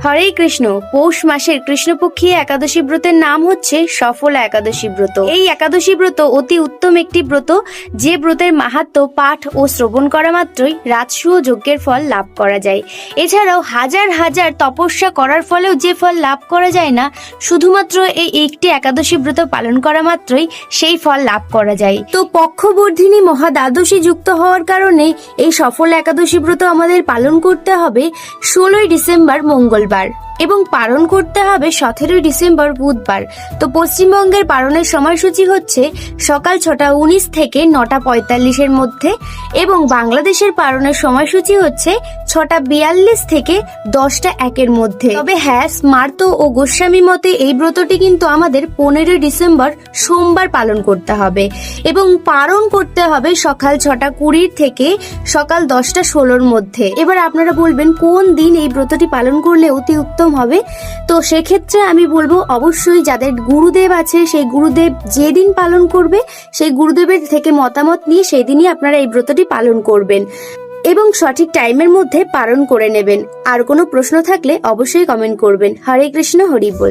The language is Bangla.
হরে কৃষ্ণ। পৌষ মাসের কৃষ্ণপক্ষী একাদশী ব্রতের নাম হচ্ছে সফলা একাদশী ব্রত। এই একাদশী ব্রত অতি উত্তম একটি ব্রত, যে ব্রতের মাহাত্ম্য পাঠ ও শ্রবণ করা মাত্রই রাজসূয় যজ্ঞের ফল লাভ করা যায়। এছাড়াও হাজার হাজার তপস্যা করার ফলেও যে ফল লাভ করা যায় না, শুধুমাত্র এই একটি একাদশী ব্রত পালন করা মাত্রই সেই ফল লাভ করা যায়। তো পক্ষবর্ধিনী মহা দ্বাদশী যুক্ত হওয়ার কারণে এই সফল একাদশী ব্রত আমাদের পালন করতে হবে 16ই ডিসেম্বর মঙ্গলবার এবং পালন করতে হবে 17ই ডিসেম্বর বুধবার। তো পশ্চিমবঙ্গের পালনের সময়সূচি হচ্ছে সকাল 6:19 থেকে 9:45 মধ্যে এবং বাংলাদেশের পালনের সময়সূচি হচ্ছে 6:42 থেকে 10:01 মধ্যে। তবে হ্যাঁ, স্মার্ত ও গোস্বামী মতে এই ব্রতটি কিন্তু আমাদের 15ই ডিসেম্বর সোমবার পালন করতে হবে এবং পালন করতে হবে সকাল 6:20 থেকে সকাল 10:16 মধ্যে। এবার আপনারা বলবেন কোন দিন এই ব্রতটি পালন করলে অতি উত্তম হবে। তো সেক্ষেত্রে আমি বলবো অবশ্যই যাদের গুরুদেব আছে সেই গুরুদেব যেদিন পালন করবে সেই গুরুদেবের থেকে মতামত নিয়ে সেই দিনই আপনারা এই ব্রতটি পালন করবেন এবং সঠিক টাইমের মধ্যে পালন করে নেবেন। আর কোনো প্রশ্ন থাকলে অবশ্যই কমেন্ট করবেন। হরে কৃষ্ণ, হরি বল।